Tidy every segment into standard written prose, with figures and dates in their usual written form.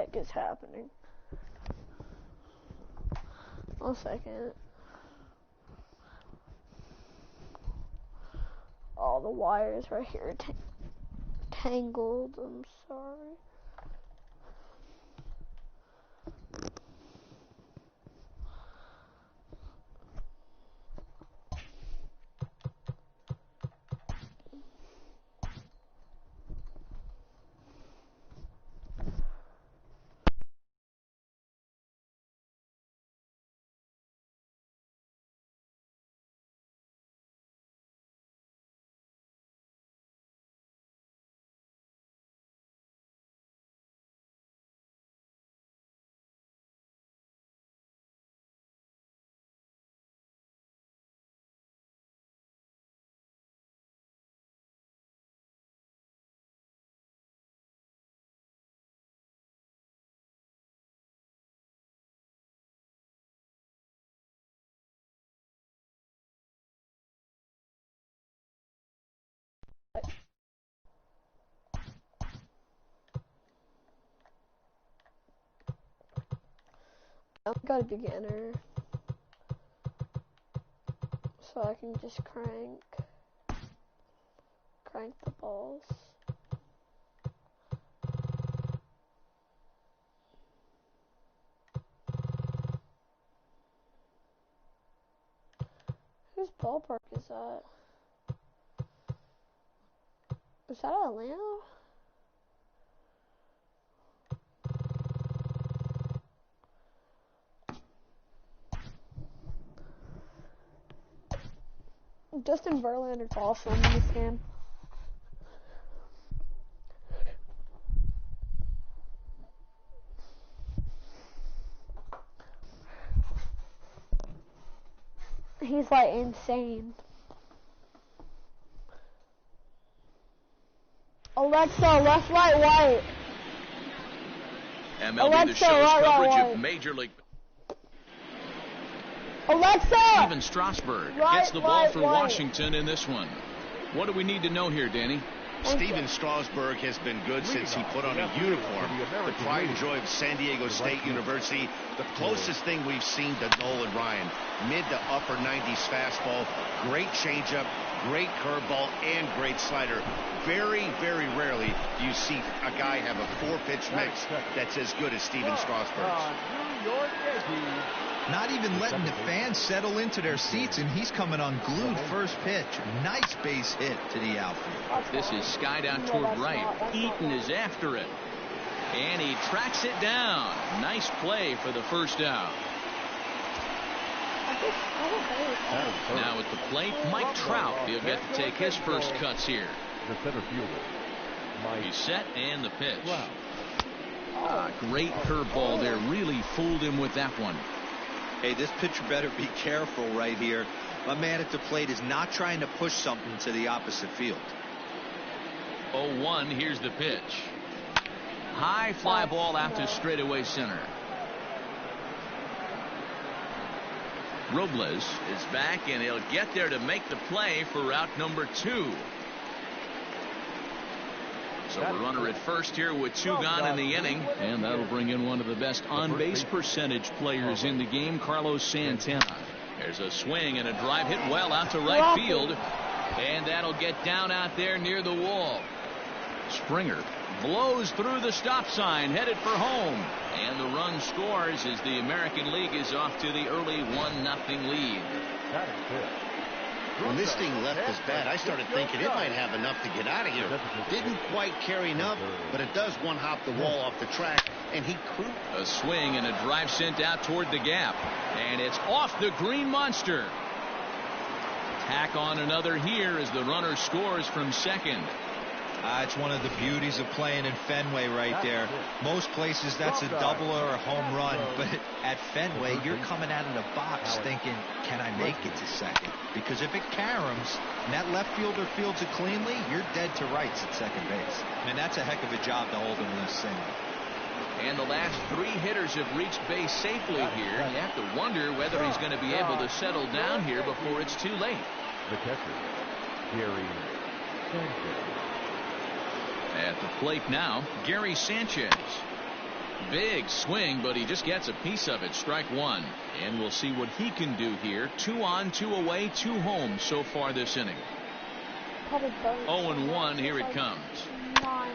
heck is happening? 1 second. All the wires right here tangled. I'm sorry. I've got a beginner, so I can just crank the balls. Whose ballpark is that? Is that Atlanta? Justin Verlander's awesome in this game. He's like insane. Alexa, left, right, white. MLB Alexa, The Show's right, coverage right. of Major League. Alexa! Steven Strasburg gets the ball for Washington in this one. What do we need to know here, Danny? Steven Strasburg has been good since he put on a uniform. The pride and joy of San Diego State University. The closest thing we've seen to Nolan Ryan. Mid to upper 90s fastball. Great changeup, great curveball, and great slider. Very, very rarely do you see a guy have a 4-pitch mix that's as good as Steven Strasburg's. Not even letting the fans settle into their seats, and he's coming unglued first pitch. Nice base hit to the outfield. This is skied out toward right. Eaton is after it. And he tracks it down. Nice play for the first out. Now at the plate, Mike Trout. He'll get to take his first cuts here. The center fielder. He's set and the pitch. Great curveball there. Really fooled him with that one. Hey, this pitcher better be careful right here. My man at the plate is not trying to push something to the opposite field. 0-1, here's the pitch. High fly ball out to straightaway center. Robles is back, and he'll get there to make the play for route number 2. So a runner at first here with 2 gone in the inning, and that'll bring in one of the best on-base percentage players in the game, Carlos Santana. There's a swing and a drive hit well out to right field, and that'll get down out there near the wall. Springer blows through the stop sign, headed for home, and the run scores as the American League is off to the early 1-0 lead. When this thing left his bat, I started thinking it might have enough to get out of here. Didn't quite carry enough, but it does one-hop the wall off the track, and he cruised. A swing and a drive sent out toward the gap, and it's off the green monster. Tack on another here as the runner scores from second. It's one of the beauties of playing in Fenway right there. Most places that's a double or a home run, but at Fenway you're coming out of the box thinking, can I make it to second? Because if it caroms and that left fielder fields it cleanly, you're dead to rights at second base. And that's a heck of a job to hold him in this single. And the last 3 hitters have reached base safely here. You have to wonder whether he's going to be able to settle down here before it's too late. The catcher, Gary Sanchez. At the plate now, Gary Sanchez. Big swing, but he just gets a piece of it. Strike one. And we'll see what he can do here. 2 on, 2 away, 2 home so far this inning. 0-1, here it comes.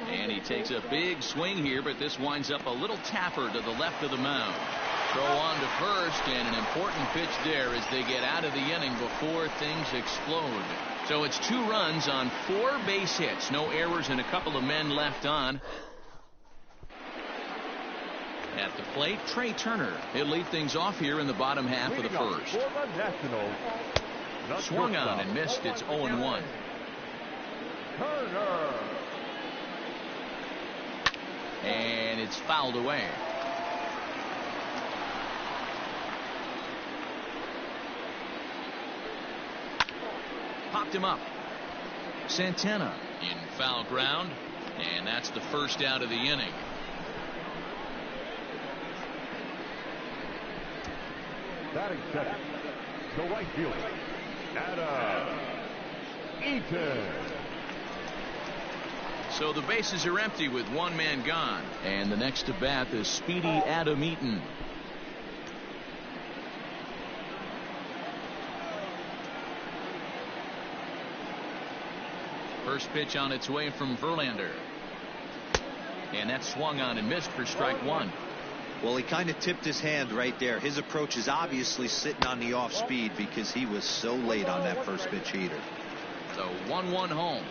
And he takes a big swing here, but this winds up a little tapper to the left of the mound. Throw on to first, and an important pitch there as they get out of the inning before things explode. So it's 2 runs on 4 base hits. No errors and a couple of men left on. At the plate, Trey Turner. He'll lead things off here in the bottom half of the first. Swung on and missed. It's 0-1. Turner. And it's fouled away. Popped him up. Santana in foul ground, and that's the first out of the inning. Batting second, the right fielder, Adam Eaton. So the bases are empty with 1 man gone, and the next to bat is speedy Adam Eaton. First pitch on its way from Verlander, and that swung on and missed for strike 1. Well, he kind of tipped his hand right there. His approach is obviously sitting on the off speed because he was so late on that first pitch heater. So 1-1 home.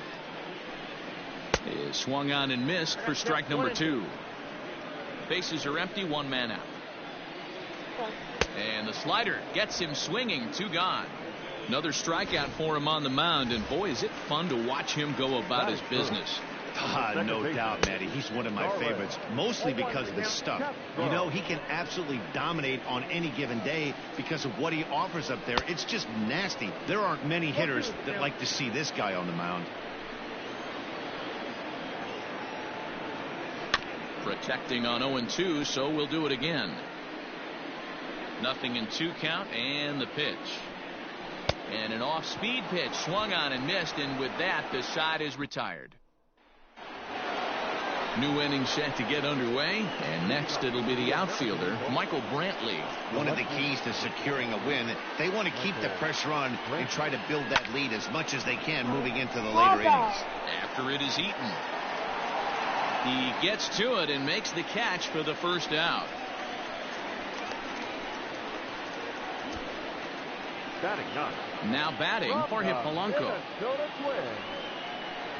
Is swung on and missed for strike number 2. Bases are empty, 1 man out. And the slider gets him swinging, 2 gone. Another strikeout for him on the mound, and boy, is it fun to watch him go about his business. No doubt, Matty. He's one of my favorites, mostly because of his stuff. You know, he can absolutely dominate on any given day because of what he offers up there. It's just nasty. There aren't many hitters that like to see this guy on the mound. Protecting on 0-2, so we'll do it again. 0-2 count, and the pitch. And an off-speed pitch swung on and missed, and with that, the side is retired. New inning set to get underway, and next it'll be the outfielder, Michael Brantley. One of the keys to securing a win, they want to keep the pressure on and try to build that lead as much as they can moving into the later innings. After it is Eaton. He gets to it and makes the catch for the first out. Batting ninth. Now batting, Jorge Polanco.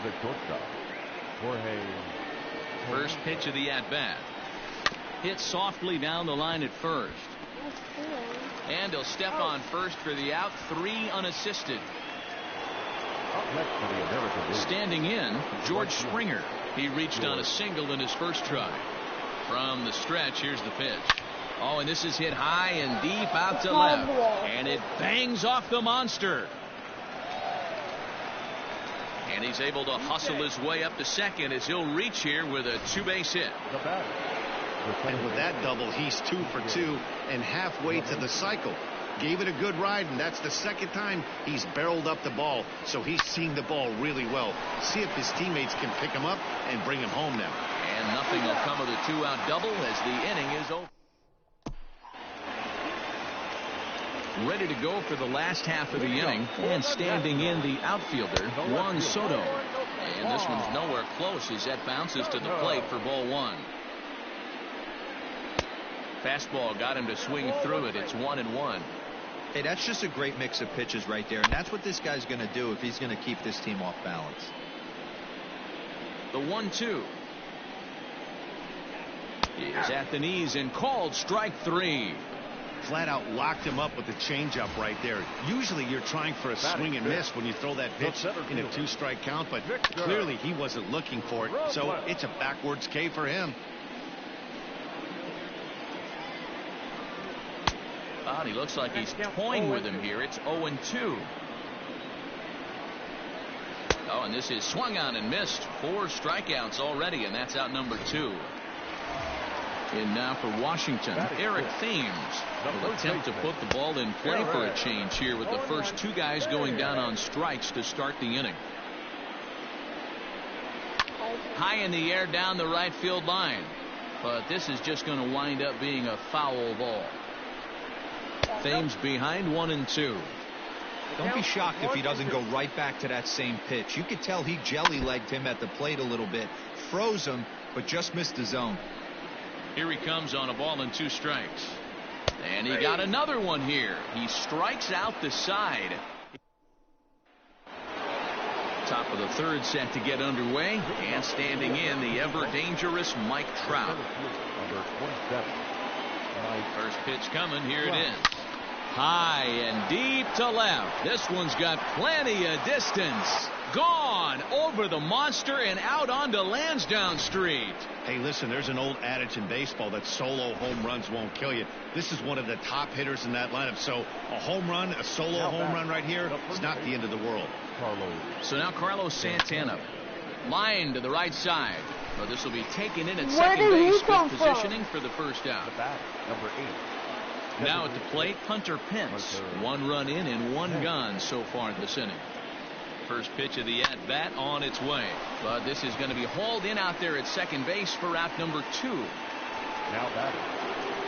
The shortstop, Jorge. First pitch of the at-bat. Hit softly down the line at first. And he'll step on first for the out, 3 unassisted. Up next for the American League. Standing in, George Springer. He reached on a single in his first try. From the stretch, here's the pitch. Oh, and this is hit high and deep out to left. And it bangs off the monster. And he's able to hustle his way up to second as he'll reach here with a 2-base hit. And with that double, he's 2 for 2 and halfway to the cycle. Gave it a good ride, and that's the second time he's barreled up the ball. So he's seeing the ball really well. See if his teammates can pick him up and bring him home now. And nothing will come of the 2-out double as the inning is over. Ready to go for the last half of the inning, and standing in the outfielder, Juan Soto. And this one's nowhere close as that bounces to the plate for ball 1. Fastball got him to swing through it. It's 1-1. Hey, that's just a great mix of pitches right there, and that's what this guy's going to do if he's going to keep this team off balance. The 1-2 is at the knees and called strike 3. Flat out locked him up with the changeup right there. Usually you're trying for a swing and miss when you throw that pitch in a 2-strike count, but clearly he wasn't looking for it, so it's a backwards K for him. Oh, he looks like he's toying with him here. It's 0-2. Oh, and this is swung on and missed. 4 strikeouts already, and that's out number 2. In now for Washington, Eric Thames will attempt to put the ball in play for a change here with the first 2 guys going down on strikes to start the inning. High in the air down the right field line. but this is just going to wind up being a foul ball. Thames behind 1-2. Don't be shocked if he doesn't go right back to that same pitch. You could tell he jelly-legged him at the plate a little bit, froze him, but just missed the zone. Here he comes on a ball and 2 strikes. And he got another one here. He strikes out the side. Top of the 3rd set to get underway, and standing in, the ever-dangerous Mike Trout. Number 27. First pitch coming. Here it is. High and deep to left. This one's got plenty of distance. Gone over the monster and out onto Lansdowne Street. Hey, listen, there's an old adage in baseball that solo home runs won't kill you. This is one of the top hitters in that lineup. So a home run, a solo home run right here is not the end of the world. So now Carlos Santana. Line to the right side. Well, this will be taken in at Where second did he base come with from? positioning for the first out. Number 8. Now at the plate, Hunter Pence. 1 run in and 1 gone so far this inning. First pitch of the at-bat on its way. But this is going to be hauled in out there at second base for out number 2. Now batting.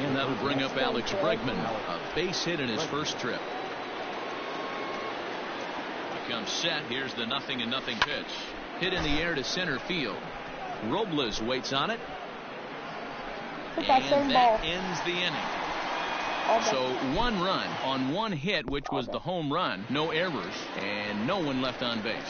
And that'll bring up Alex Bregman. A base hit in his first trip. Becomes set. Here's the 0-0 pitch. Hit in the air to center field. Robles waits on it. Hit that same And ball. that ends the inning. All day. So 1 run on 1 hit, which was the home run. No errors and no one left on base.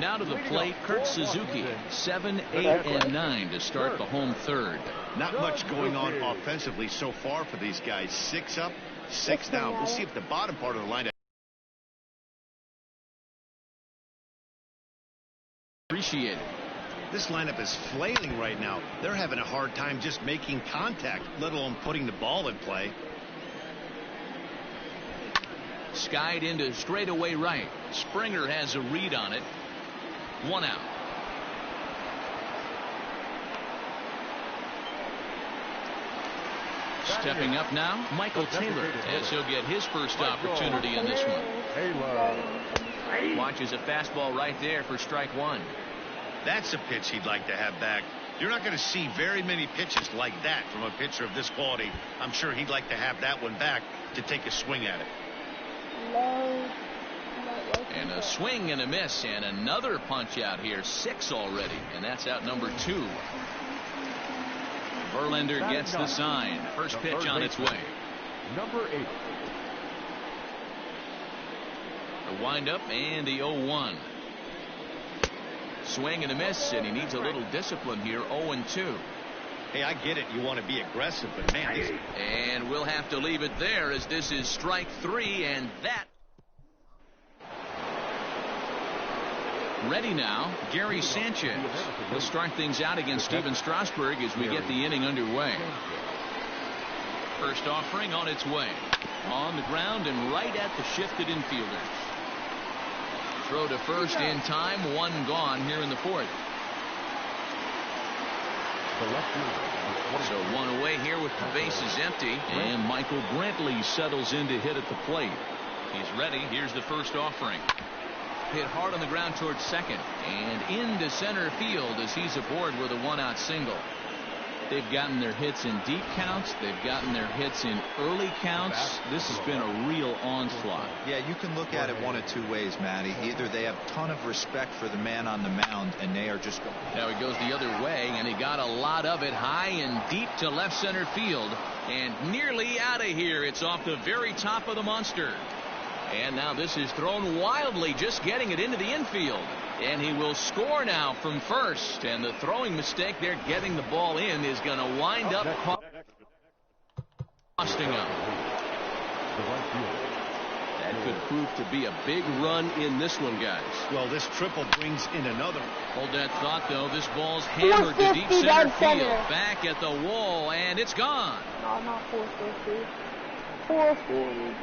Now to the plate, Kurt Suzuki. 7, 8, and 9 to start the home 3rd. Not much going on offensively so far for these guys. 6 up, 6 down. We'll see if the bottom part of the lineup. Appreciated. This lineup is flailing right now. They're having a hard time just making contact, let alone putting the ball in play. Skied into straightaway right. Springer has a read on it. 1 out. Stepping up now, Michael Taylor, as he'll get his first opportunity in this one. Taylor. Watches a fastball right there for strike 1. That's a pitch he'd like to have back. You're not going to see very many pitches like that from a pitcher of this quality. I'm sure he'd like to have that one back to take a swing at it. And a swing and a miss, and another punch out here. 6 already, and that's out number 2. Verlander gets the sign. First pitch on its way. Number 8. The windup and the 0-1. Swing and a miss, and he needs a little discipline here. 0-2. Hey, I get it. You want to be aggressive, but man, these... And we'll have to leave it there as this is strike 3, and that. Ready now, Gary Sanchez. We'll start things out against Steven Strasburg as we get the inning underway. First offering on its way. On the ground and right at the shifted infielders. Throw to first in time. 1 gone here in the 4th. So 1 away here with the bases empty. And Michael Brantley settles in to hit at the plate. He's ready. Here's the first offering. Hit hard on the ground towards second. And into center field as he's aboard with a 1-out single. They've gotten their hits in deep counts. They've gotten their hits in early counts. This has been a real onslaught. Yeah, you can look at it one of 2 ways, Matty. Either they have a ton of respect for the man on the mound, and they are just going. Now he goes the other way, and he got a lot of it high and deep to left center field. And nearly out of here. It's off the very top of the monster. And now this is thrown wildly, just getting it into the infield. And he will score now from first. And the throwing mistake there, getting the ball in, is going to wind up costing him. That could prove to be a big run in this one, guys. Well, this triple brings in another. Hold that thought, though. This ball's hammered to deep center field. Back at the wall, and it's gone. No, not 450. 440.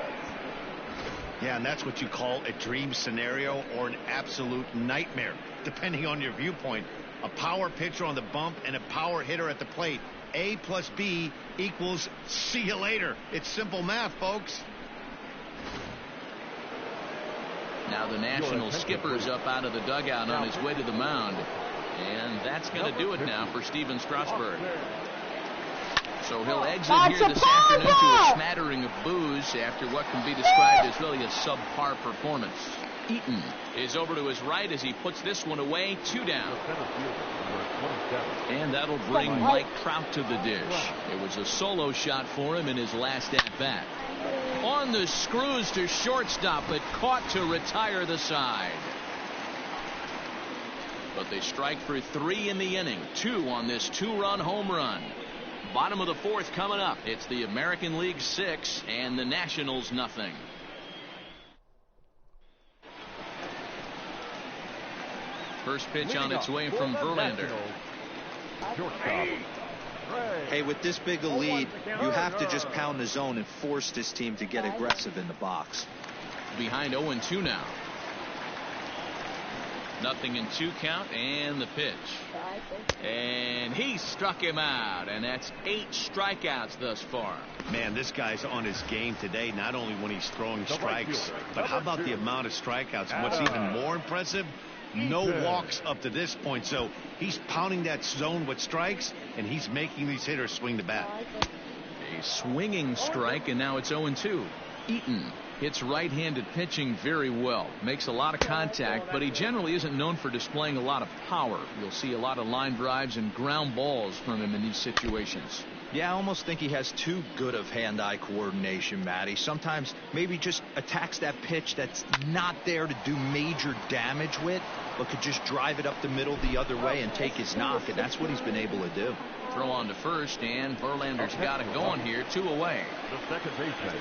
Yeah, and that's what you call a dream scenario or an absolute nightmare, depending on your viewpoint. A power pitcher on the bump and a power hitter at the plate. A plus B equals see you later. It's simple math, folks. Now the national skipper's up out of the dugout on his way to the mound. And that's going to do it now for Steven Strasburg. So he'll exit here this afternoon to a smattering of boos after what can be described as really a subpar performance. Eaton is over to his right as he puts this one away. 2 down. And that'll bring Mike Trout to the dish. It was a solo shot for him in his last at-bat. On the screws to shortstop, but caught to retire the side. But they strike for 3 in the inning. 2 on this 2-run home run. Bottom of the 4th coming up. It's the American League 6 and the Nationals nothing. First pitch on its way from Verlander. Hey, with this big a lead, you have to just pound the zone and force this team to get aggressive in the box. Behind 0-2 now. 0-2 count, and the pitch. And he struck him out, and that's 8 strikeouts thus far. Man, this guy's on his game today, not only when he's throwing strikes, but how about the amount of strikeouts? And what's even more impressive, no walks up to this point. So he's pounding that zone with strikes, and he's making these hitters swing the bat. A swinging strike, and now it's 0-2. Eaton hits right-handed pitching very well. Makes a lot of contact, but he generally isn't known for displaying a lot of power. You'll see a lot of line drives and ground balls from him in these situations. Yeah, I almost think he has too good of hand-eye coordination, Matty. Sometimes maybe just attacks that pitch that's not there to do major damage with, but could just drive it up the middle the other way and take his knock, and that's what he's been able to do. Throw on to first, and Verlander's got it going here. 2 away. The second baseman.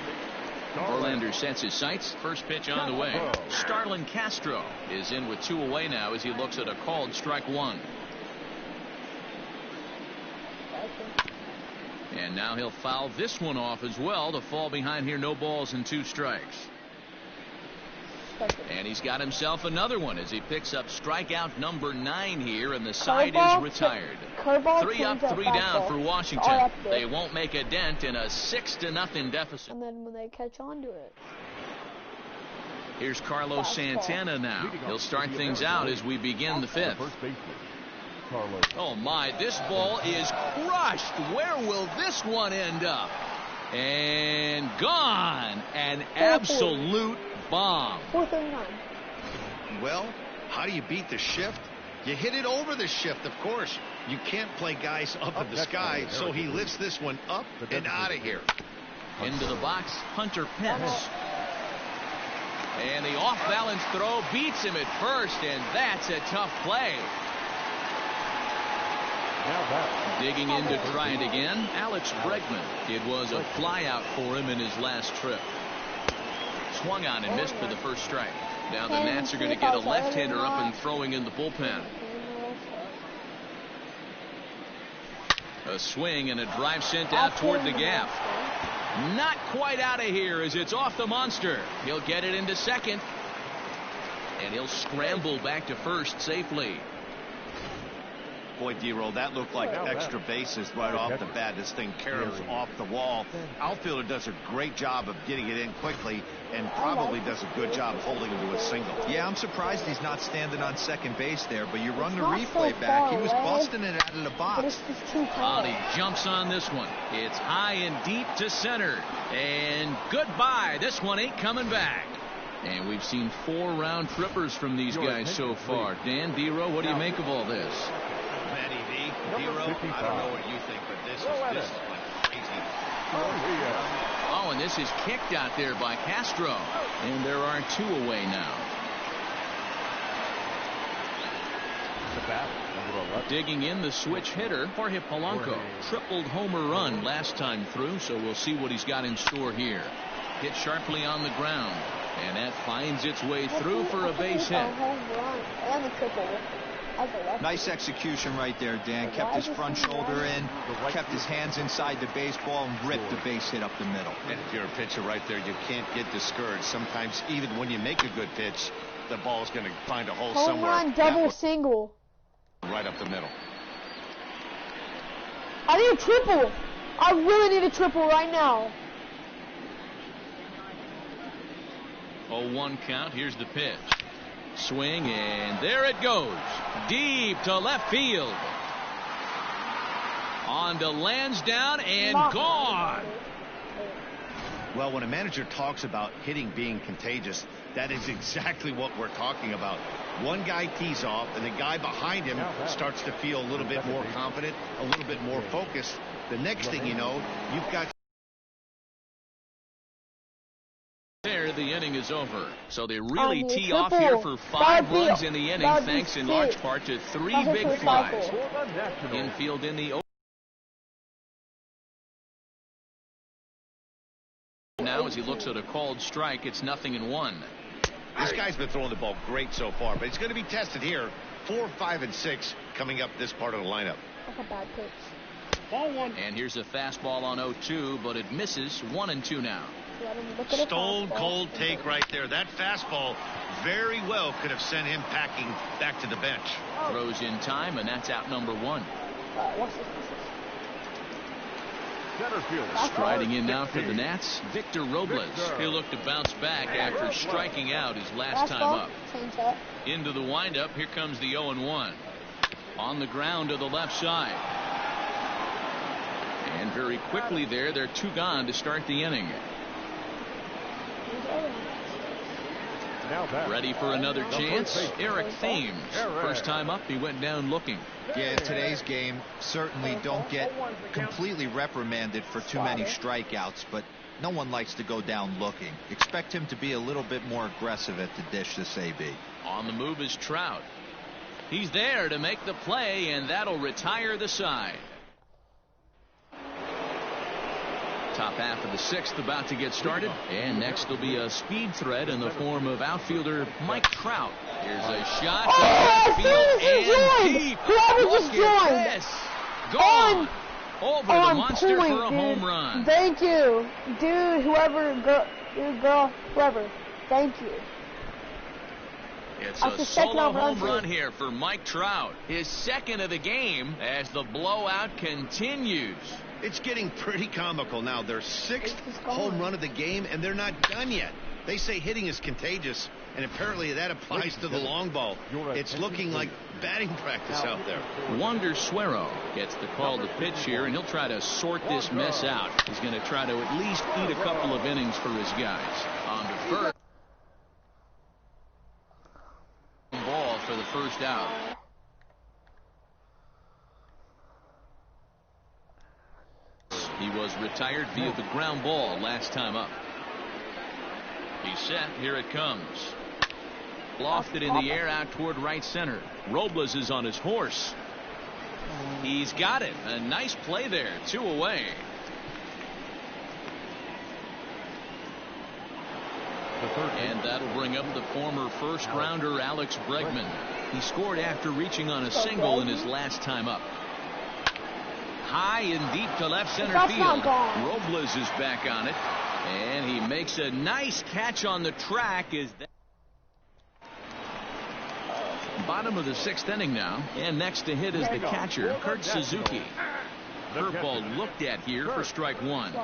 Verlander sets his sights. First pitch on the way. Starlin Castro is in with 2 away now as he looks at a called strike 1. And now he'll foul this one off as well to fall behind here. No balls and 2 strikes. And he's got himself another one as he picks up strikeout number 9 here, and the side is retired. 3 up, 3 down for Washington. They won't make a dent in a 6-0 deficit. And then when they catch on to it. Here's Carlos Santana now. He'll start things out as we begin the 5th. Oh my, this ball is crushed. Where will this one end up? And gone. An absolute bomb. 439. Well, how do you beat the shift? You hit it over the shift, of course. You can't play guys up in the sky, so he lifts this one up and out of here. Into the box, Hunter Pence. And the off-balance throw beats him at first, and that's a tough play. Digging in to try it again, Alex Bregman. It was a flyout for him in his last trip. Swung on and missed for the first strike. Now the Nats are going to get a left-hander up and throwing in the bullpen. A swing and a drive sent out toward the gap. Not quite out of here as it's off the monster. He'll get it into second. And he'll scramble back to first safely. Boy, D-Roll, that looked like extra bases right off the bat. This thing caroms off the wall. Outfielder does a great job of getting it in quickly and probably does a good job holding him to a single. Yeah, I'm surprised he's not standing on second base there, but you run the replay back. He was busting it out of the box. And he jumps on this one. It's high and deep to center. And goodbye. This one ain't coming back. And we've seen 4 round trippers from these guys so far. Dan, D-Row, what do you make of all this? Manny V, D-Row, I don't know what you think, but this is like crazy. Oh, and this is kicked out there by Castro. And there are 2 away now. Digging in, the switch hitter, Jorge Polanco. Tripled homer run last time through, so we'll see what he's got in store here. Hit sharply on the ground. And that finds its way through for a base hit. And the triple. Nice execution right there, Dan. Kept his front shoulder in, kept his hands inside the baseball, and ripped the base hit up the middle. And if you're a pitcher right there, you can't get discouraged. Sometimes even when you make a good pitch, the ball's going to find a hole somewhere. Home run, double, single. Right up the middle. I need a triple. I really need a triple right now. 0-1 count. Here's the pitch. Swing, and there it goes. Deep to left field. On to Lansdowne and gone. Well, when a manager talks about hitting being contagious, that is exactly what we're talking about. One guy tees off, and the guy behind him starts to feel a little bit more confident, a little bit more focused. The next thing you know, you've got... There, the inning is over. So they really tee off here for 5 runs in the inning, thanks in large part to 3 big flies. Infield in the... Now as he looks at a called strike, it's 0-1. This guy's been throwing the ball great so far, but he's going to be tested here. 4, 5, and 6 coming up this part of the lineup. That's a bad pitch. Ball 1. And here's a fastball on 0-2, but it misses. 1-2 now. Stone cold take right there. That fastball very well could have sent him packing back to the bench. Throws in time, and that's out number 1. What's this? Striding in now for the Nats, Victor Robles. He'll look to bounce back after striking out his last time up. Into the windup, here comes the 0-1. On the ground to the left side. And very quickly there, they're 2 gone to start the inning. Ready for another chance, Eric Thames. First time up, he went down looking. Yeah, in today's game, certainly don't get completely reprimanded for too many strikeouts, but no one likes to go down looking. Expect him to be a little bit more aggressive at the dish this AB. On the move is Trout. He's there to make the play, and that'll retire the side. Top half of the 6th about to get started, and next will be a speed threat in the form of outfielder Mike Trout. Here's a shot to left field and deep. Look at this. Gone. Over the monster for a home run. Thank you, dude. Whoever, girl, whoever. Thank you. It's a solo home run here for Mike Trout. His 2nd of the game as the blowout continues. It's getting pretty comical now. Their 6th home run of the game, and they're not done yet. They say hitting is contagious, and apparently that applies to the long ball. It's looking like batting practice out there. Wander Suero gets the call to pitch here, and he'll try to sort this mess out. He's going to try to at least eat a couple of innings for his guys. On to first. Ball for the first out. He was retired via the ground ball last time up. He's set. Here it comes. Lofted in the air out toward right center. Robles is on his horse. He's got it. A nice play there. 2 away. And that'll bring up the former first-rounder Alex Bregman. He scored after reaching on a single in his last time up. High and deep to left center field. Robles is back on it, and he makes a nice catch on the track. Is that bottom of the 6th inning now, and next to hit is the catcher, Kurt Suzuki. Curveball looked at here for strike 1.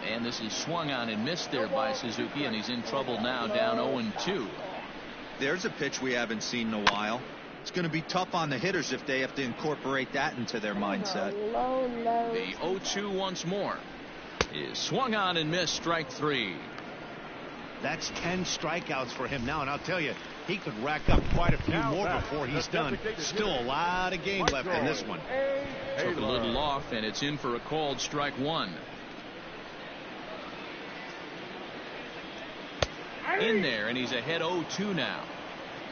And this is swung on and missed there by Suzuki, and he's in trouble now, down 0-2. There's a pitch we haven't seen in a while. It's going to be tough on the hitters if they have to incorporate that into their mindset. The 0-2 once more is swung on and missed, strike 3. That's 10 strikeouts for him now, and I'll tell you, he could rack up quite a few more before he's done. Still a lot of game left in this one. Took a little off, and it's in for a called strike 1. In there, and he's ahead 0-2 now.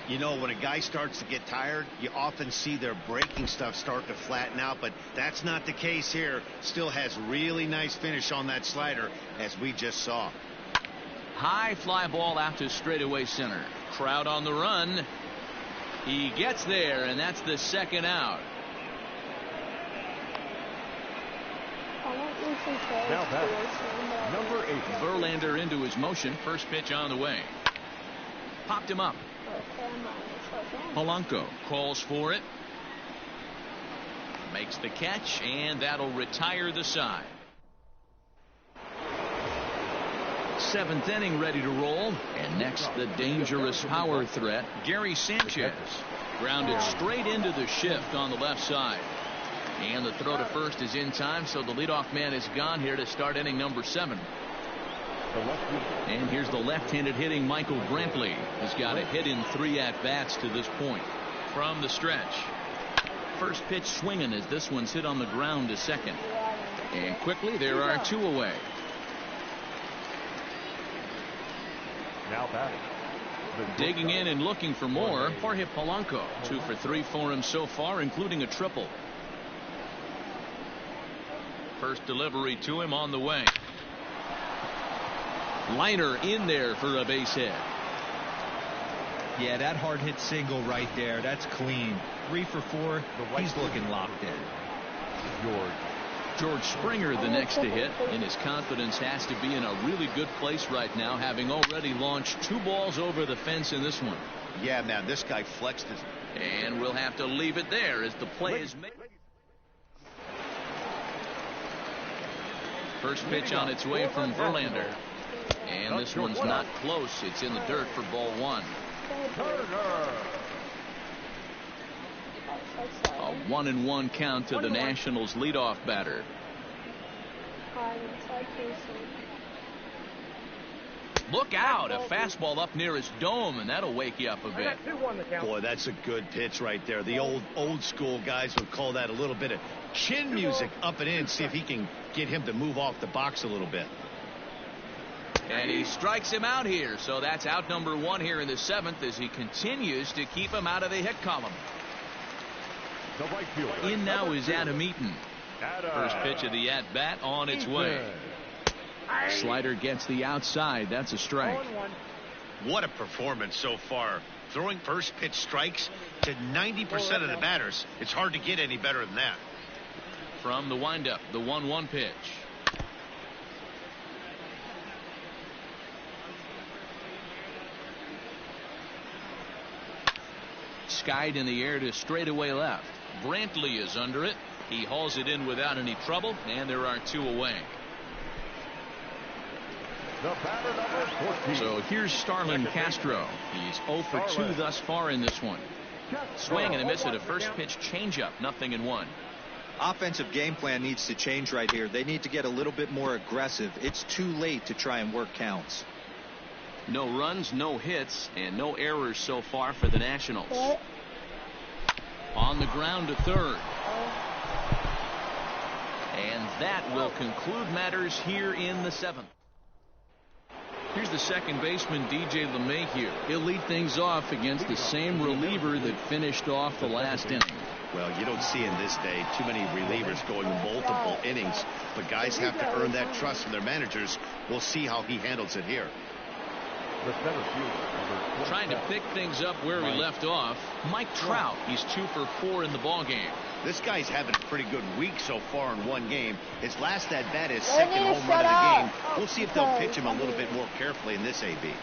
You know, when a guy starts to get tired, you often see their breaking stuff start to flatten out, but that's not the case here. Still has really nice finish on that slider, as we just saw. High fly ball out to straightaway center. Trout on the run. He gets there, and that's the 2nd out. Now back, number 8. Verlander into his motion. First pitch on the way. Popped him up. Polanco calls for it. Makes the catch, and that'll retire the side. 7th inning ready to roll. And next, the dangerous power threat, Gary Sanchez. Grounded straight into the shift on the left side. And the throw to first is in time, so the leadoff man is gone here to start inning number 7. And here's the left-handed hitting Michael Brantley. He's got a hit in 3 at-bats to this point. From the stretch. First pitch swinging as this one's hit on the ground to second. And quickly there are 2 away. Now batting. Digging in and looking for more, Jorge Polanco. 2 for 3 for him so far, including a triple. First delivery to him on the way. Liner in there for a base hit. Yeah, that hard hit single right there. That's clean. 3 for 4. He's looking locked in. George Springer the next to hit, and his confidence has to be in a really good place right now, having already launched 2 balls over the fence in this one. Yeah, man, this guy flexed his. And we'll have to leave it there as the play is made. First pitch on its way from Verlander. And this one's not close. It's in the dirt for ball 1. A 1-1 count to the Nationals leadoff batter. Look out, a fastball up near his dome, and that'll wake you up a bit. Boy, that's a good pitch right there. The old school guys would call that a little bit of chin music up and in. See if he can get him to move off the box a little bit. And he strikes him out here, so that's out number 1 here in the 7th as he continues to keep him out of the hit column. In now is Adam Eaton. First pitch of the at-bat on its way. Slider gets the outside. That's a strike. What a performance so far. Throwing first pitch strikes to 90% of the batters. It's hard to get any better than that. From the windup, the 1-1 pitch. Skied in the air to straightaway left. Brantley is under it. He hauls it in without any trouble, and there are 2 away. So here's Starlin Castro. He's 0 for 2 thus far in this one. Swing and a miss at a first pitch changeup. 0-1. Offensive game plan needs to change right here. They need to get a little bit more aggressive. It's too late to try and work counts. No runs, no hits, and no errors so far for the Nationals. On the ground to third. And that will conclude matters here in the 7th. Here's the second baseman, DJ LeMahieu. He'll lead things off against the same reliever that finished off the last inning. Well, you don't see in this day too many relievers going multiple innings, but guys have to earn that trust from their managers. We'll see how he handles it here. Trying to pick things up where we left off, Mike Trout. He's 2 for 4 in the ballgame. This guy's having a pretty good week so far in 1 game. His last at-bat is second home run of the game. We'll see if they'll pitch him a little bit more carefully in this AB.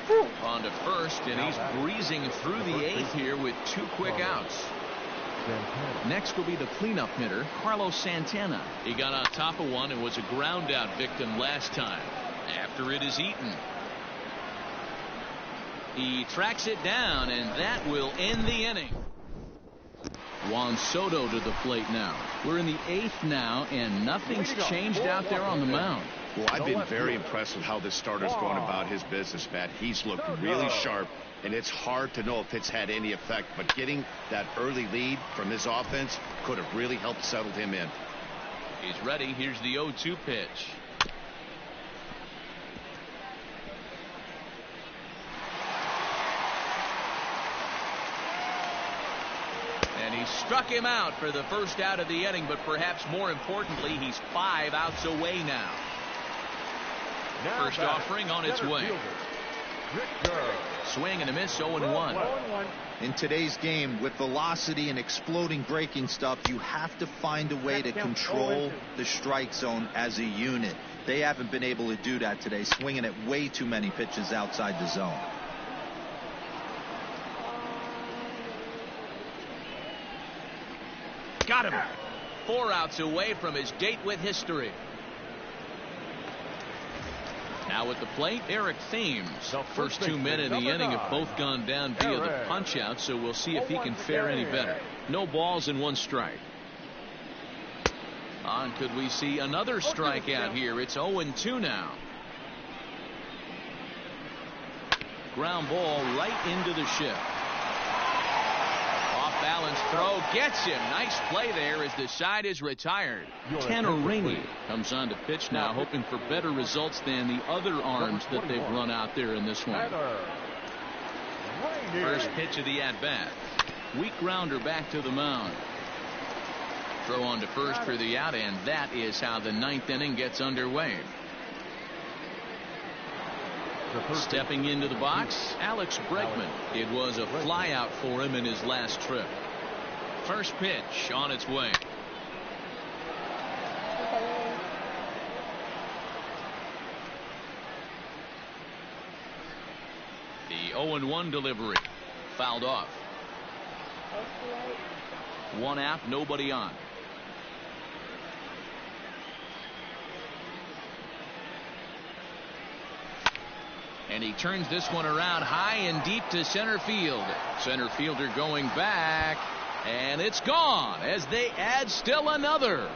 On to first, and he's breezing through the 8th here with 2 quick outs. Next will be the cleanup hitter, Carlos Santana. He got on top of one and was a ground out victim last time. After it is Eaton. He tracks it down, and that will end the inning. Juan Soto to the plate now. We're in the 8th now, and nothing's changed out there on the mound. Well, I've been very impressed with how this starter's going about his business, Matt. He's looked really sharp, and it's hard to know if it's had any effect, but getting that early lead from his offense could have really helped settle him in. He's ready. Here's the 0-2 pitch. And he struck him out for the first out of the inning, but perhaps more importantly, he's 5 outs away now. First offering on its way. Swing and a miss, 0-1. In today's game, with velocity and exploding breaking stuff, you have to find a way to control the strike zone as a unit. They haven't been able to do that today, swinging at way too many pitches outside the zone. Got him. 4 outs away from his date with history. Now at the plate, Eric Thames. First 2 men in the inning have both gone down via the punch out, so we'll see if he can fare any better. No balls and 1 strike. On could we see another strikeout here? It's 0-2 now. Ground ball right into the shift. Off balance throw gets him. Nice play there as the side is retired. Tanner Rainey comes on to pitch now, hoping for better results than the other arms that they've run out there in this one. First pitch of the at-bat. Weak grounder back to the mound. Throw on to first for the out, and that is how the 9th inning gets underway. Stepping into the box, Alex Bregman. It was a flyout for him in his last trip. First pitch on its way. The 0-1 delivery. Fouled off. 1 out, nobody on. And he turns this one around high and deep to center field. Center fielder going back, and it's gone as they add still another.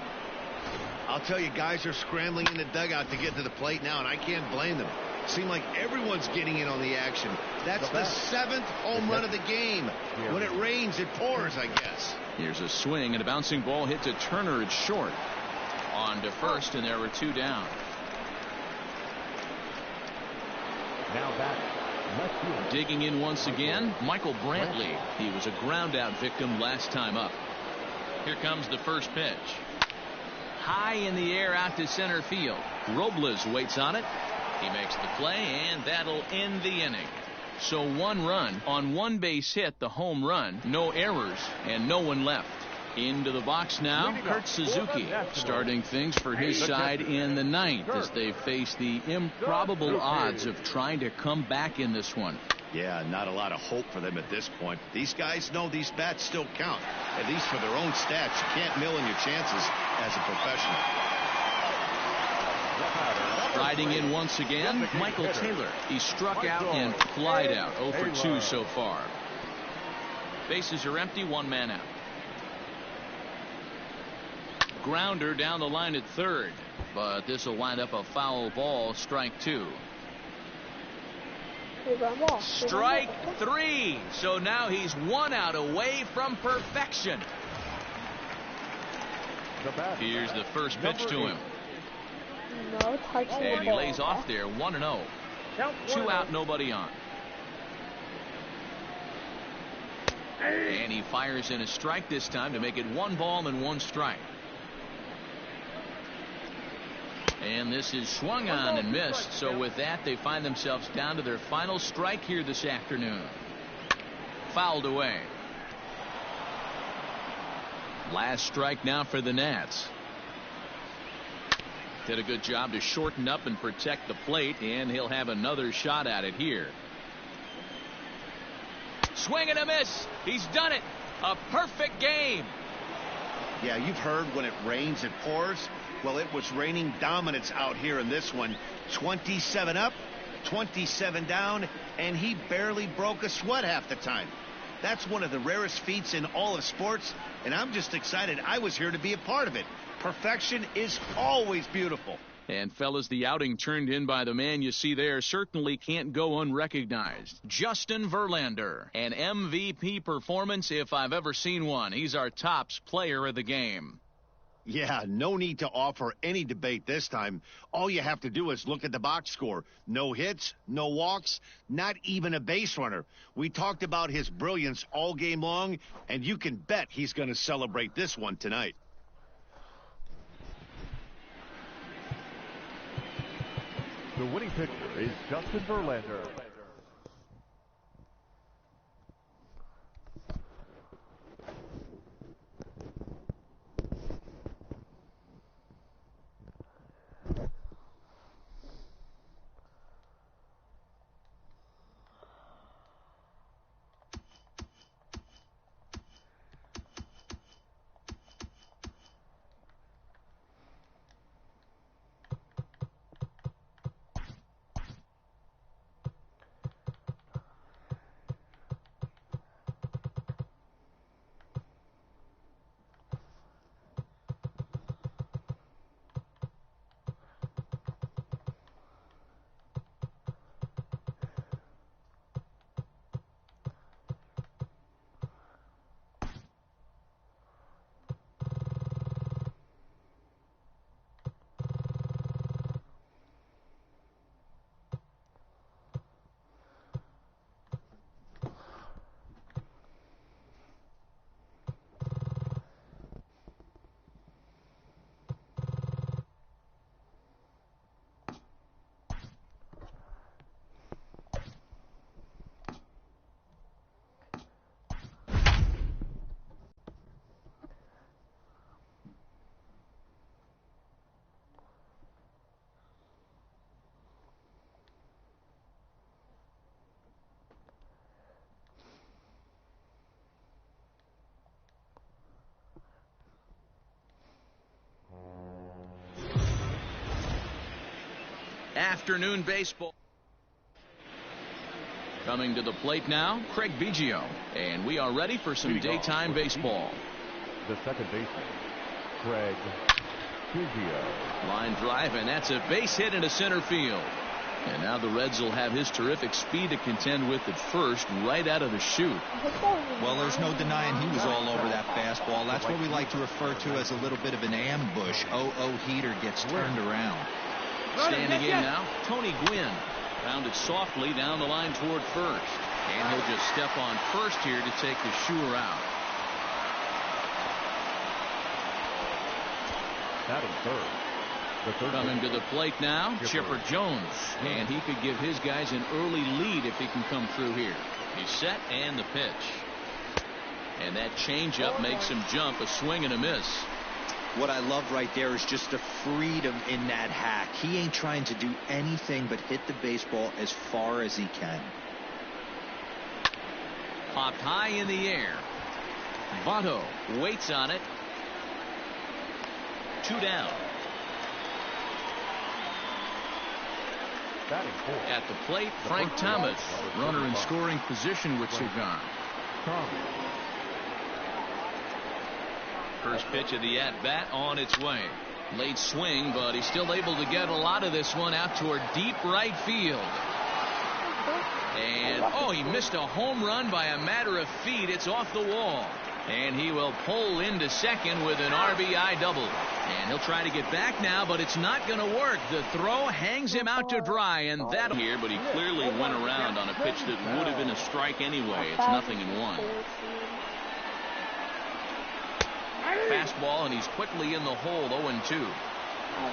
I'll tell you, guys are scrambling in the dugout to get to the plate now, and I can't blame them. Seems like everyone's getting in on the action. That's the 7th home run of the game. When it rains, it pours, I guess. Here's a swing, and a bouncing ball hit to Turner. It's short. On to first, and there were 2 down. Now back. Digging in once again, Michael Brantley. He was a ground out victim last time up. Here comes the first pitch. High in the air out to center field. Robles waits on it. He makes the play, and that'll end the inning. So 1 run on 1 base hit, the home run, no errors, and no one left. Into the box now, Kurt Suzuki, starting things for his side in the 9th as they face the improbable odds of trying to come back in this one. Yeah, not a lot of hope for them at this point. These guys know these bats still count, at least for their own stats. You can't mill in your chances as a professional. Riding in once again, Michael Taylor. He struck out and flied out. 0 for 2 so far. Bases are empty, 1 man out. Grounder down the line at third, but this will wind up a foul ball. Strike 2. Strike 3. So now he's 1 out away from perfection. Here's the first pitch to him. No touch. And he lays off there. 1-0. 2 out, nobody on. And he fires in a strike this time to make it 1 ball and 1 strike. And this is swung on and missed. So with that, they find themselves down to their final strike here this afternoon. Fouled away. Last strike now for the Nats. Did a good job to shorten up and protect the plate, and he'll have another shot at it here. Swing and a miss. He's done it. A perfect game. Yeah, you've heard when it rains, it pours. Well, it was raining dominance out here in this one. 27 up, 27 down, and he barely broke a sweat half the time. That's one of the rarest feats in all of sports, and I'm just excited I was here to be a part of it. Perfection is always beautiful. And fellas, the outing turned in by the man you see there certainly can't go unrecognized. Justin Verlander, an MVP performance if I've ever seen one. He's our tops player of the game. Yeah, no need to offer any debate this time. All you have to do is look at the box score. No hits, no walks, not even a base runner. We talked about his brilliance all game long, and you can bet he's going to celebrate this one tonight. The winning pitcher is Justin Verlander. afternoon baseball. Coming to the plate now, Craig Biggio. And we are ready for some daytime baseball. The second baseman, Craig Biggio. Line drive, and that's a base hit into center field. And now the Reds will have his terrific speed to contend with at first, right out of the chute. Well, there's no denying he was all over that fastball. That's what we like to refer to as a little bit of an ambush. Heater gets turned around. Standing in now, Tony Gwynn. Rounded softly down the line toward first. And he'll just step on first here to take the sure out. Batting third. Coming to the plate now, Chipper Jones. And he could give his guys an early lead if he can come through here. He's set and the pitch. And that changeup makes him jump, a swing and a miss. What I love right there is just the freedom in that hack. He ain't trying to do anything but hit the baseball as far as he can. Popped high in the air. Votto waits on it. 2 down. At the plate, Frank Thomas. Runner in scoring position with Cigar. First pitch of the at-bat on its way. Late swing, but he's still able to get a lot of this one out toward deep right field. And, he missed a home run by a matter of feet. It's off the wall. And he will pull into second with an RBI double. And he'll try to get back now, but it's not going to work. The throw hangs him out to dry, and that here, but he clearly went around on a pitch that would have been a strike anyway. It's 0-1. Fastball, and he's quickly in the hole, 0-2.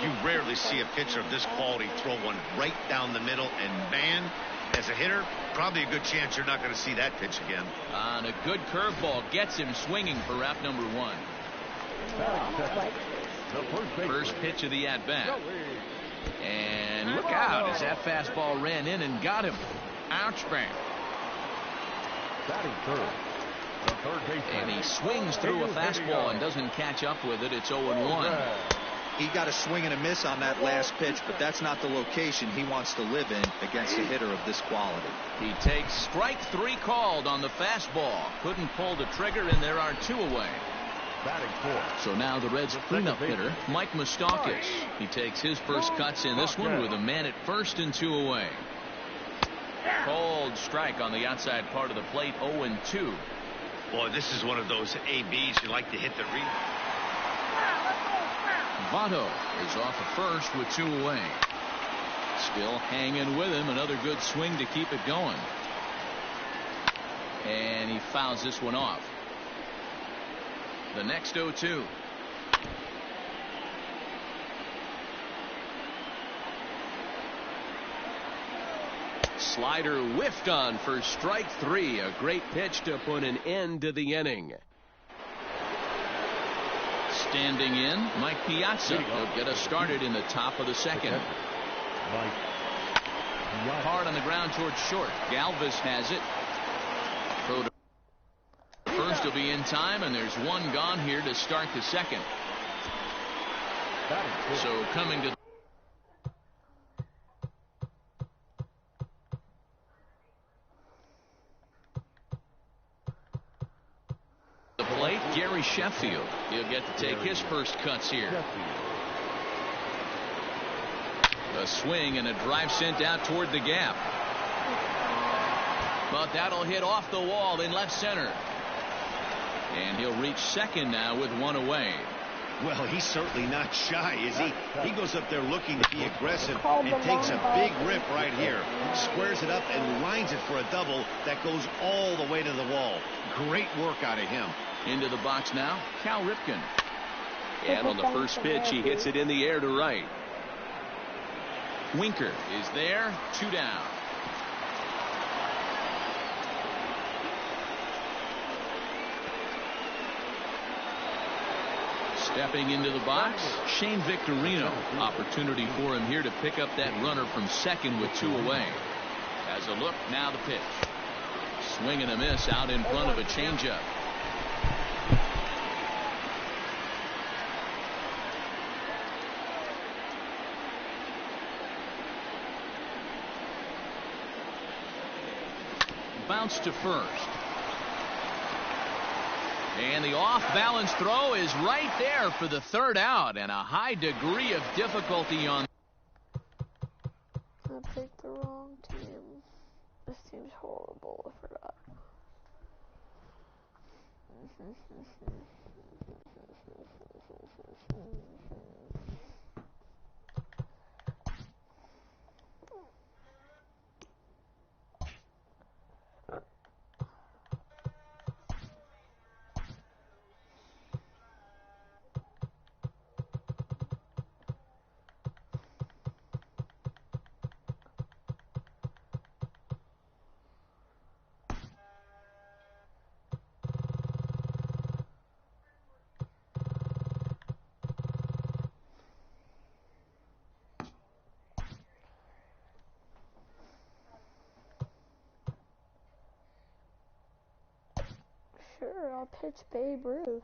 You rarely see a pitcher of this quality throw one right down the middle, and man, as a hitter, probably a good chance you're not going to see that pitch again. On a good curveball gets him swinging for wrap number 1. First pitch of the at-bat. And look out as that fastball ran in and got him. Ouch bang. Batting third. And he swings through a fastball and doesn't catch up with it. It's 0-1. He got a swing and a miss on that last pitch, but that's not the location he wants to live in against a hitter of this quality. He takes strike 3 called on the fastball. Couldn't pull the trigger, and there are 2 away. So now the Reds' cleanup hitter, Mike Moustakas. He takes his first cuts in this one with a man at first and 2 away. Cold strike on the outside part of the plate, 0-2. Boy, this is one of those ABs you like to hit the read. Votto is off at first with 2 away. Still hanging with him. Another good swing to keep it going. And he fouls this one off. The next 0-2. Slider whiffed on for strike 3. A great pitch to put an end to the inning. Standing in, Mike Piazza. He'll get us started in the top of the second. Hard on the ground towards short. Galvis has it. Throw to first will be in time, and there's 1 gone here to start the second. So coming to the plate, Gary Sheffield. He'll get to take his first cuts here. A swing and a drive sent out toward the gap. But that'll hit off the wall in left center. And he'll reach second now with 1 away. Well, he's certainly not shy, is he? He goes up there looking to be aggressive and takes a big rip right here. Squares it up and lines it for a double that goes all the way to the wall. Great work out of him. Into the box now, Cal Ripken. And on the first pitch, he hits it in the air to right. Winker is there, 2 down. Stepping into the box, Shane Victorino. Opportunity for him here to pick up that runner from second with 2 away. As a look, now the pitch. Swing and a miss out in front of a changeup. bounce to first. And the off-balance throw is right there for the third out, and a high degree of difficulty on. I picked the wrong team. This team's horrible. I forgot. Sure, I'll pitch Babe Ruth.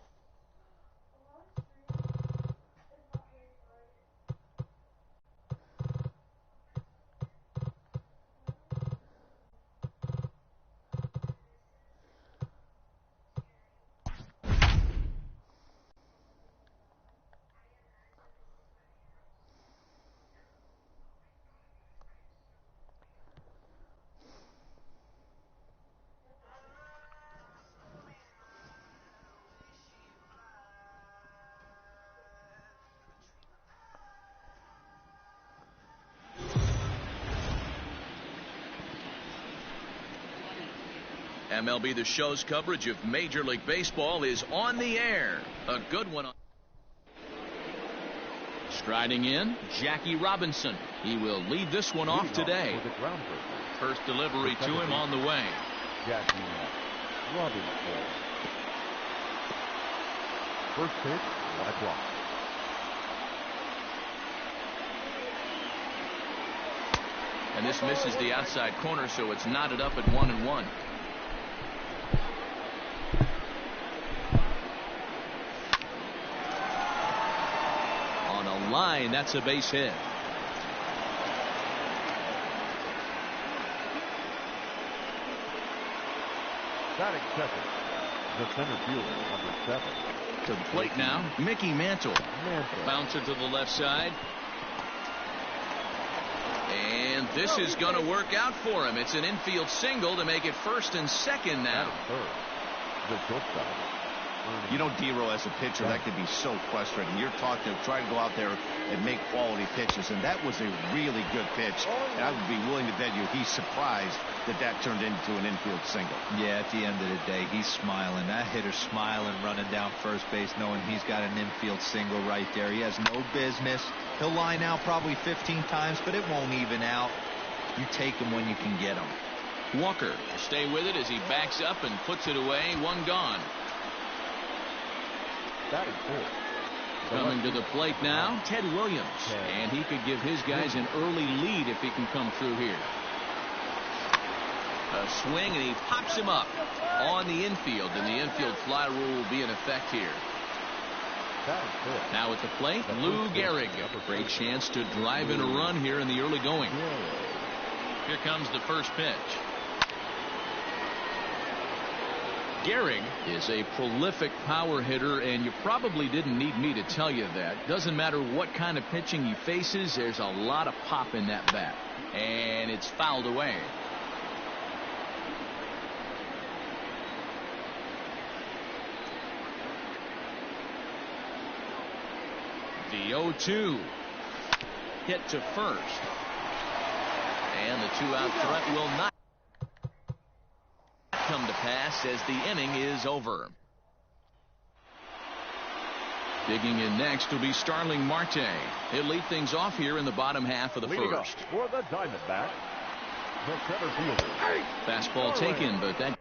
MLB The Show's coverage of Major League Baseball is on the air. A good one. Striding in, Jackie Robinson. He will lead this one off today. First delivery to him on the way. Jackie Robinson. First pitch, 1 o'clock. And this misses the outside corner, so it's knotted up at 1-1. On a line, that's a base hit. Batting second, the center fielder, number 7. To the plate now, Mickey Mantle. Bouncer to the left side. And this is going to work out for him. It's an infield single to make it first and second now. The shortstop. You know, Dero, as a pitcher, that could be so frustrating. You're trying to go out there and make quality pitches, and that was a really good pitch. And I would be willing to bet you he's surprised that turned into an infield single. Yeah, at the end of the day, he's smiling. That hitter's smiling, running down first base, knowing he's got an infield single right there. He has no business. He'll line out probably 15 times, but it won't even out. You take him when you can get him. Walker to stay with it as he backs up and puts it away. One gone. Batting fourth. Coming to the plate now, Ted Williams. And he could give his guys an early lead if he can come through here. A swing, and he pops him up on the infield, and the infield fly rule will be in effect here. Now at the plate, Lou Gehrig. Great chance to drive in a run here in the early going. Here comes the first pitch. Gehrig is a prolific power hitter, and you probably didn't need me to tell you that. Doesn't matter what kind of pitching he faces, there's a lot of pop in that bat. And it's fouled away. The 0-2. Hit to first. And the two-out threat will not come to pass as the inning is over. Digging in next will be Starling Marte. He'll lead things off here in the bottom half of the first. For the Diamondbacks, the center fielder. Fastball taken, but that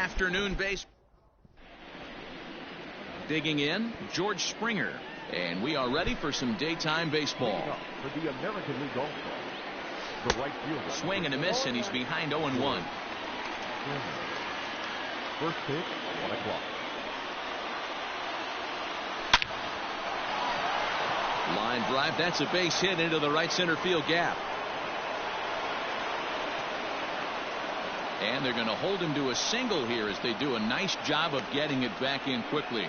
afternoon base. Digging in, George Springer. And we are ready for some daytime baseball. For the American League All-Star, the right fielder. Swing and a miss, and he's behind 0-1. First pitch, 1 o'clock. Line drive, that's a base hit into the right center field gap. And they're going to hold him to a single here as they do a nice job of getting it back in quickly.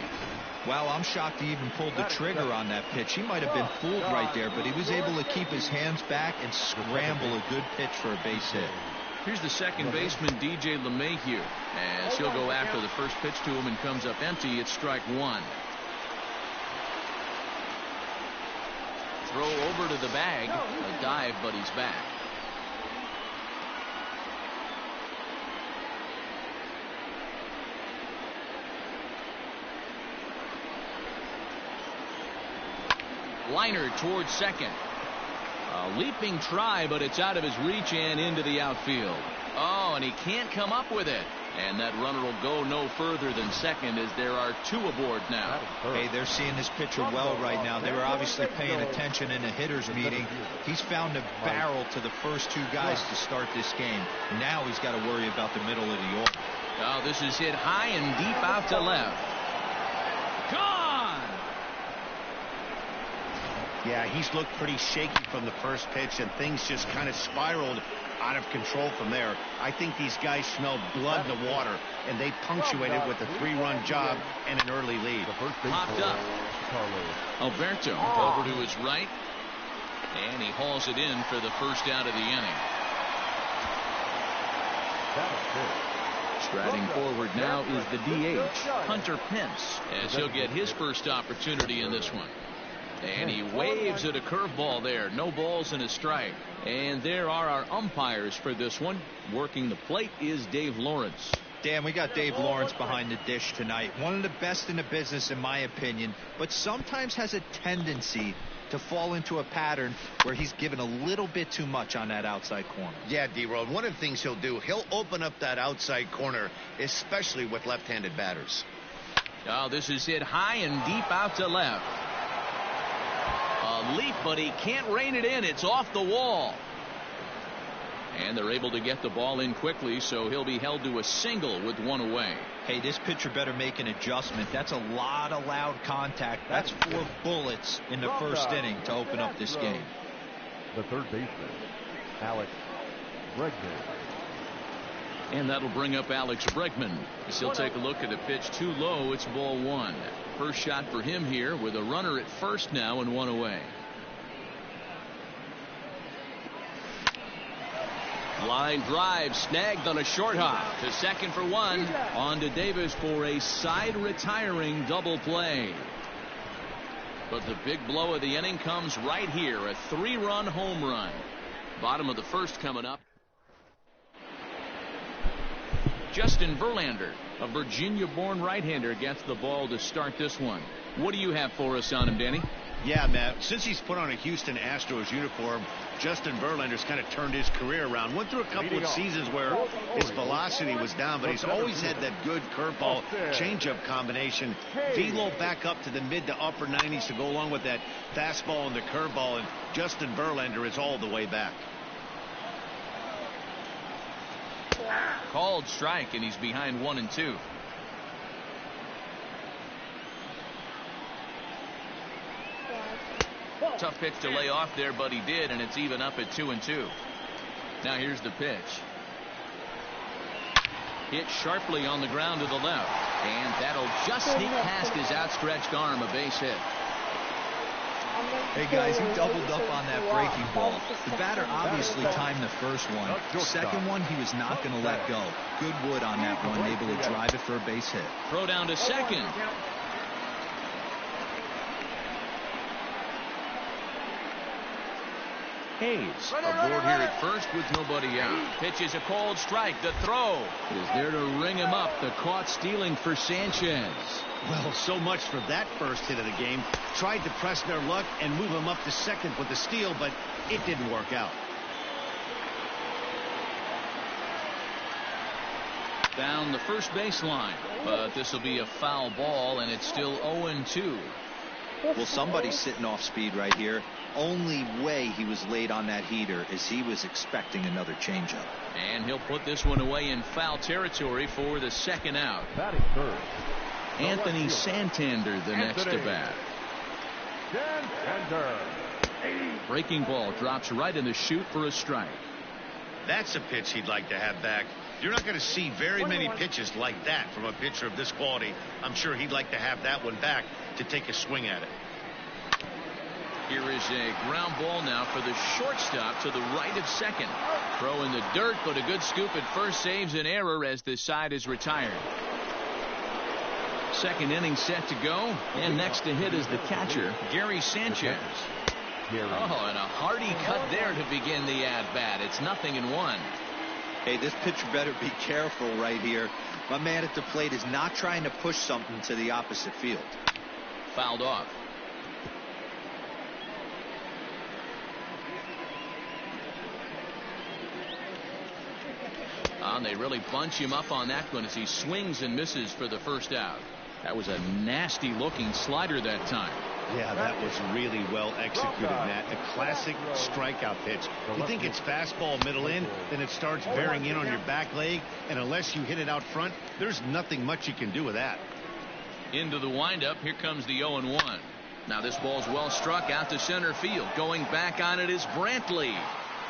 Wow, I'm shocked he even pulled the trigger on that pitch. He might have been fooled right there, but he was able to keep his hands back and scramble a good pitch for a base hit. Here's the second baseman, DJ LeMahieu, as he'll go after the first pitch to him and comes up empty. It's strike one. Throw over to the bag. A dive, but he's back. Liner towards second. A leaping try, but it's out of his reach and into the outfield. Oh, and he can't come up with it. And that runner will go no further than second as there are two aboard now. Hey, they're seeing this pitcher well right now. They were obviously paying attention in a hitter's meeting. He's found a barrel to the first two guys to start this game. Now he's got to worry about the middle of the order. Oh, this is hit high and deep out to left. Gone! Yeah, he's looked pretty shaky from the first pitch, and things just kind of spiraled out of control from there. I think these guys smelled blood in the water, and they punctuated with a 3-run job and an early lead. Popped up. Alberto over to his right, and he hauls it in for the first out of the inning. Striding forward now is the DH, Hunter Pence, as he'll get his first opportunity in this one. And he waves at a curveball there. No balls and a strike. And there are our umpires for this one. Working the plate is Dave Lawrence. Dan, we got Dave Lawrence behind the dish tonight. One of the best in the business, in my opinion, but sometimes has a tendency to fall into a pattern where he's given a little bit too much on that outside corner. Yeah, D-Road, one of the things he'll do, he'll open up that outside corner, especially with left-handed batters. Oh, this is hit high and deep out to left. A leap, but he can't rein it in. It's off the wall. And they're able to get the ball in quickly, so he'll be held to a single with one away. Hey, this pitcher better make an adjustment. That's a lot of loud contact. That's 4 bullets in the first inning to open up this game. The third baseman, Alex Bregman. And that'll bring up Alex Bregman. As he'll take a look at a pitch too low. It's ball one. First shot for him here with a runner at first now and one away. Line drive snagged on a short hop to second for one. On to Davis for a side retiring double play. But the big blow of the inning comes right here. A 3-run home run. Bottom of the first coming up. Justin Verlander, a Virginia-born right-hander, gets the ball to start this one. What do you have for us on him, Danny? Yeah, Matt, since he's put on a Houston Astros uniform, Justin Verlander's kind of turned his career around. Went through a couple of seasons where his velocity was down, but he's always had that good curveball changeup combination. Velo back up to the mid to upper 90s to go along with that fastball and the curveball, and Justin Verlander is all the way back. Called strike, and he's behind 1 and 2. Tough pitch to lay off there, but he did, and it's even up at 2 and 2. Now here's the pitch. Hit sharply on the ground to the left, and that'll just sneak past his outstretched arm. A base hit. Hey guys, he doubled up on that breaking ball. The batter obviously timed the first one. The second one he was not going to let go. Good wood on that one, able to drive it for a base hit. Throw down to second. Hayes aboard here at first with nobody out. Pitches a called strike. The throw is there to ring him up. The caught stealing for Sanchez. Well, so much for that first hit of the game. Tried to press their luck and move him up to second with the steal, but it didn't work out. Down the first baseline, but this will be a foul ball, and it's still 0-2. Well, somebody's sitting off speed right here. Only way he was late on that heater is he was expecting another changeup. And he'll put this one away in foul territory for the second out. Batting third, Anthony Santander, the next to bat. Santander. Breaking ball drops right in the chute for a strike. That's a pitch he'd like to have back. You're not going to see very many pitches like that from a pitcher of this quality. I'm sure he'd like to have that one back to take a swing at it. Here is a ground ball now for the shortstop to the right of second. Throw in the dirt, but a good scoop at first saves an error as the side is retired. Second inning set to go, and next to hit is the catcher, Gary Sanchez. Oh, and a hearty cut there to begin the at-bat. It's 0-1. Hey, this pitcher better be careful right here. My man at the plate is not trying to push something to the opposite field. Fouled off. And they really bunch him up on that one as he swings and misses for the first out. That was a nasty looking slider that time. Yeah, that was really well executed, Matt. A classic strikeout pitch. You think it's fastball middle in, then it starts bearing in on your back leg, and unless you hit it out front, there's nothing much you can do with that. Into the windup, here comes the 0-1. Now this ball's well struck out to center field. Going back on it is Brantley,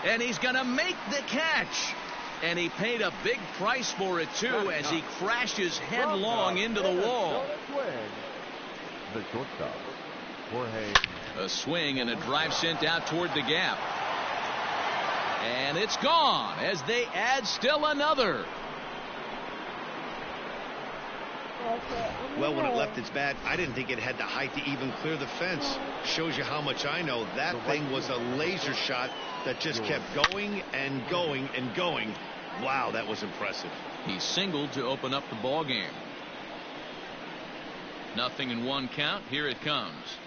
and he's gonna make the catch. And he paid a big price for it too as he crashes headlong into the wall. The shortstop, Jorge. A swing and a drive sent out toward the gap. And it's gone as they add still another. Well, when it left its bat, I didn't think it had the height to even clear the fence. Shows you how much I know. That thing was a laser shot that just kept going and going and going. Wow, that was impressive. He singled to open up the ball game. 0-1 count. Here it comes.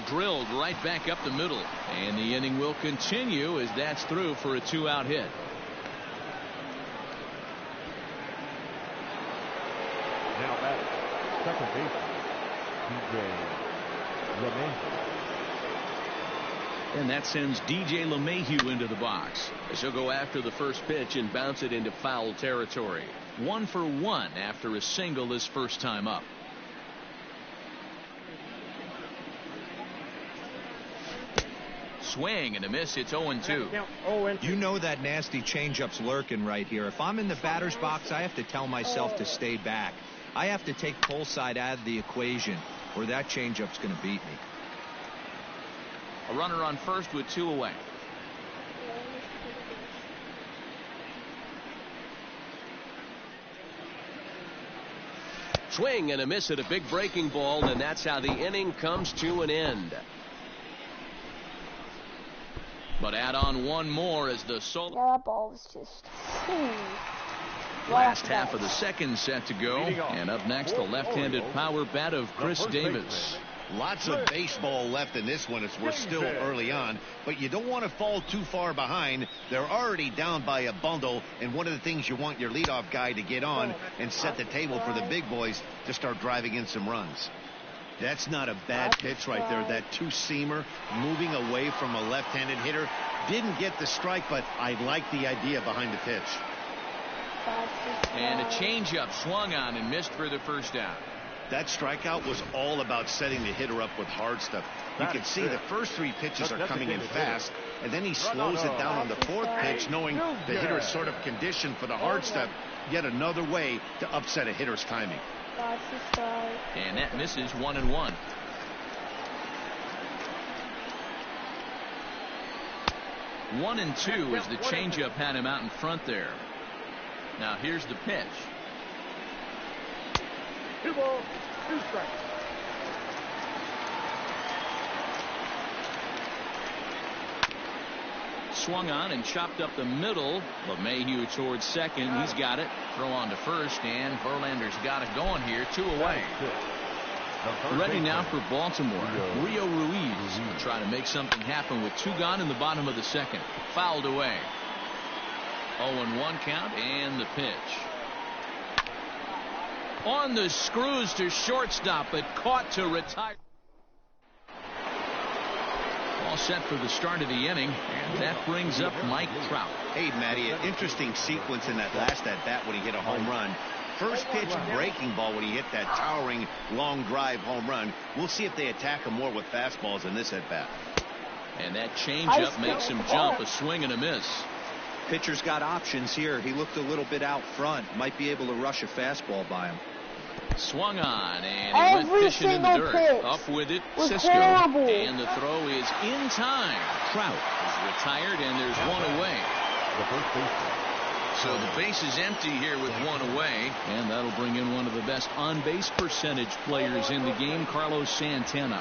Drilled right back up the middle, and the inning will continue as that's through for a 2-out hit. Now batting, second baseman, DJ LeMahieu. And that sends DJ LeMahieu into the box as he'll go after the first pitch and bounce it into foul territory. 1 for 1 after a single his first time up. Swing and a miss. It's 0-2. You know that nasty changeup's lurking right here. If I'm in the batter's box, I have to tell myself to stay back. I have to take pull side out of the equation, or that changeup's going to beat me. A runner on first with 2 away. Swing and a miss at a big breaking ball, and that's how the inning comes to an end. But add on one more as the solo. Yeah, that ball was just. Last half of the second set to go. And up next, the left-handed power bat of Chris Davis. Lots of baseball left in this one as we're still early on, but you don't want to fall too far behind. They're already down by a bundle, and one of the things you want your leadoff guy to get on and set the table for the big boys to start driving in some runs. That's not a bad pitch right there. That two-seamer moving away from a left-handed hitter. Didn't get the strike, but I like the idea behind the pitch. And a changeup swung on and missed for the first out. That strikeout was all about setting the hitter up with hard stuff. You can see the first 3 pitches are coming in fast, and then he slows it down on the 4th pitch, knowing the hitter is sort of conditioned for the hard stuff. Yet another way to upset a hitter's timing. And that misses 1-1. One and two as the changeup had him out in front there. Now here's the pitch. 2 balls, 2 strikes. Swung on and chopped up the middle. LeMahieu towards second. He's got it. Throw on to first, and Verlander's got it going here. 2 away. Ready now for Baltimore. Rio Ruiz will try to make something happen with 2 gone in the bottom of the second. Fouled away. 0-1 count and the pitch. On the screws to shortstop, but caught to retire. All set for the start of the inning, and that brings up Mike Trout. Hey, Matty, an interesting sequence in that last at-bat when he hit a home run. First pitch breaking ball when he hit that towering long drive home run. We'll see if they attack him more with fastballs in this at-bat. And that changeup makes him jump. A swing and a miss. Pitcher's got options here. He looked a little bit out front. Might be able to rush a fastball by him. Swung on, and he went fishing in the dirt. Up with it, Cisco. Horrible. And the throw is in time. Trout is retired, and there's 1 away. The first baseman. So the base is empty here with 1 away, and that'll bring in one of the best on-base percentage players in the game, Carlos Santana.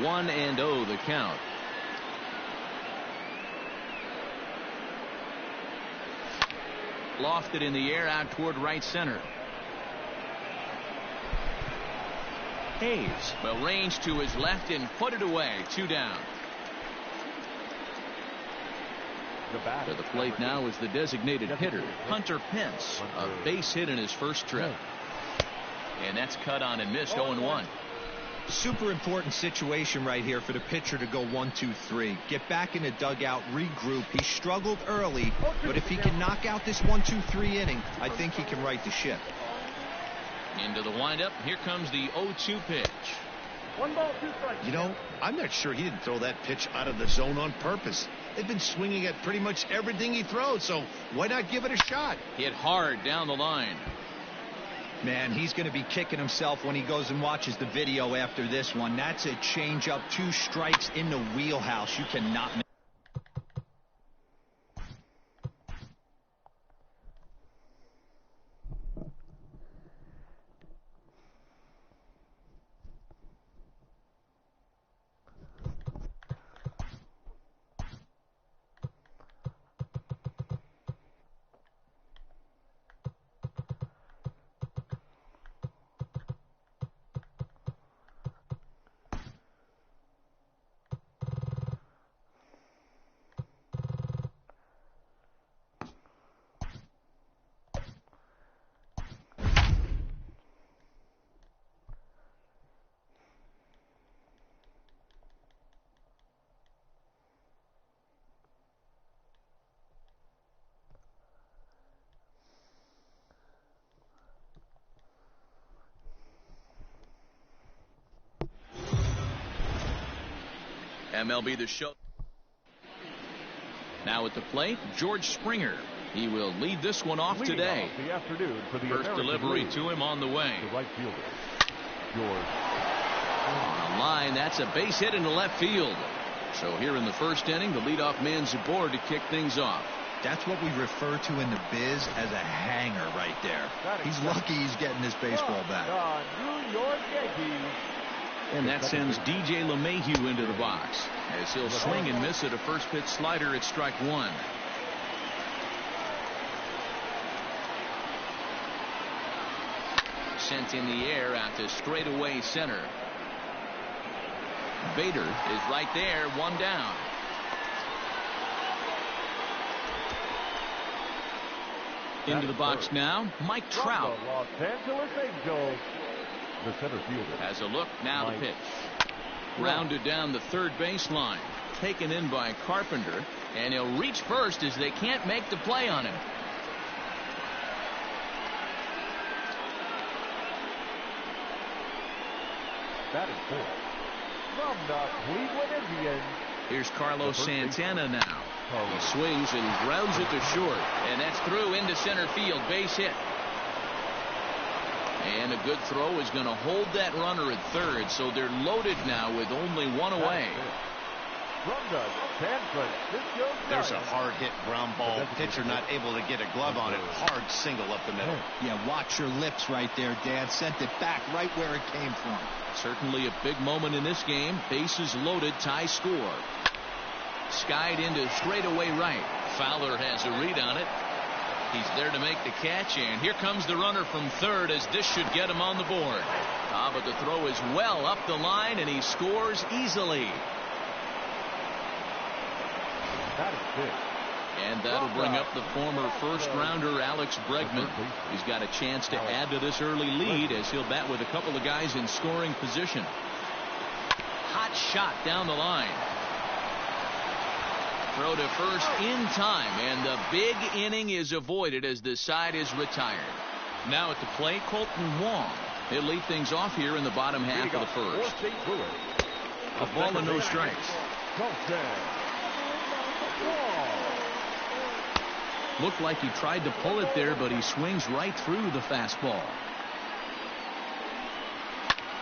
1-0 the count. Lofted in the air out toward right center. Hayes will range to his left and put it away. 2 down. To the plate now is the designated hitter, Hunter Pence. A base hit in his first trip. And that's cut on and missed. 0-1. Super important situation right here for the pitcher to go 1-2-3. Get back in the dugout, regroup. He struggled early, but if he can knock out this 1-2-3 inning, I think he can right the ship. Into the windup. Here comes the 0-2 pitch. 1 ball, 2 strikes. You know, I'm not sure he didn't throw that pitch out of the zone on purpose. They've been swinging at pretty much everything he throws, so why not give it a shot? Hit hard down the line. Man, he's going to be kicking himself when he goes and watches the video after this one. That's a changeup, 2 strikes in the wheelhouse. You cannot make. MLB The Show. Now at the plate, George Springer. He will lead this one off today. The afternoon for the First delivery to him on the way. The right fielder, George. On a line, that's a base hit into left field. So here in the first inning, the leadoff man's aboard to kick things off. That's what we refer to in the biz as a hanger right there. He's lucky he's getting this baseball back. The New York Yankees. And that sends DJ LeMahieu into the box as he'll swing and miss at a first pitch slider at strike 1. Sent in the air out to straightaway center. Bader is right there, 1 down. Into the box now, Mike Trout. From the Los Angeles Angels, the center fielder. Has a look, now the pitch. Rounded down the third baseline. Taken in by Carpenter. And he'll reach first as they can't make the play on him. Batting fourth. From the Cleveland Indians. Here's Carlos Santana now. He swings and grounds it to short. And that's through into center field. Base hit. And a good throw is going to hold that runner at third. So they're loaded now with only 1 away. From the San Francisco Giants. There's a hard hit ground ball. Pitcher not able to get a glove on it. Hard single up the middle. Yeah, watch your lips right there, Dad. Sent it back right where it came from. Certainly a big moment in this game. Bases loaded, tie score. Skied into straightaway right. Fowler has a read on it. He's there to make the catch, and here comes the runner from third as this should get him on the board. But the throw is well up the line, and he scores easily. That is big. And that'll bring up the former first-rounder Alex Bregman. He's got a chance to add to this early lead as he'll bat with a couple of guys in scoring position. Hot shot down the line. Throw to first in time, and the big inning is avoided as the side is retired. Now at the plate, Colton Wong. He'll lead things off here in the bottom half of the first. A ball and no strikes. Looked like he tried to pull it there, but he swings right through the fastball.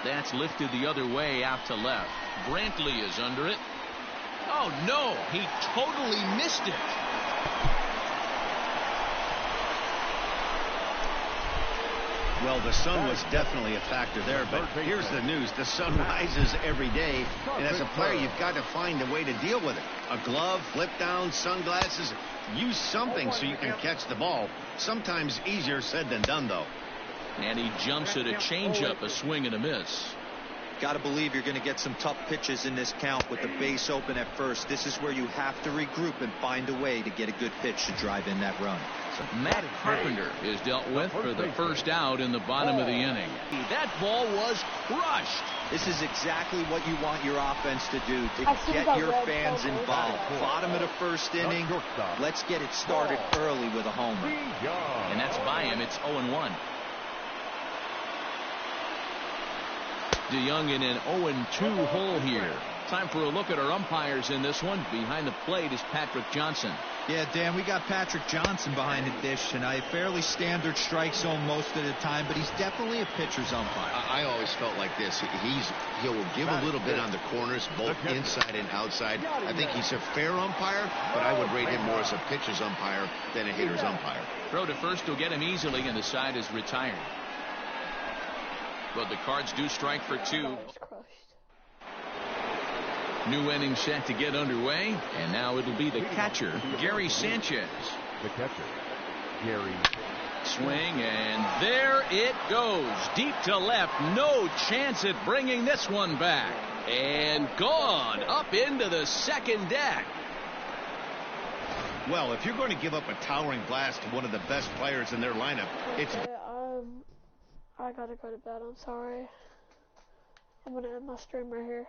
That's lifted the other way out to left. Brantley is under it. Oh, no, he totally missed it. Well, the sun was definitely a factor there, but here's the news. The sun rises every day, and as a player, you've got to find a way to deal with it. A glove, flip down, sunglasses. Use something so you can catch the ball. Sometimes easier said than done, though. And he jumps at a changeup, a swing and a miss. Got to believe you're going to get some tough pitches in this count with the base open at first. This is where you have to regroup and find a way to get a good pitch to drive in that run. Matt Carpenter is dealt with for the first out in the bottom of the inning. That ball was crushed. This is exactly what you want your offense to do, to get your fans involved. Bottom of the first inning, let's get it started early with a homer. And that's by him. It's 0-1. DeYoung in an 0-2 hole here. Time for a look at our umpires in this one. Behind the plate is Patrick Johnson. Yeah, Dan, we got Patrick Johnson behind the dish tonight. Fairly standard strike zone most of the time, but he's definitely a pitcher's umpire. I always felt like this. He'll give a little bit on the corners, both inside and outside. I think he's a fair umpire, but I would rate him more as a pitcher's umpire than a hitter's umpire. Throw to first will get him easily, and the side is retired. But the Cards do strike for two. New inning set to get underway, and now it'll be the catcher, Gary Sanchez. The catcher, Gary. Swing, and there it goes. Deep to left. No chance at bringing this one back. And gone up into the second deck. Well, if you're going to give up a towering blast to one of the best players in their lineup, it's... I gotta go to bed. I'm sorry. I'm gonna end my stream right here.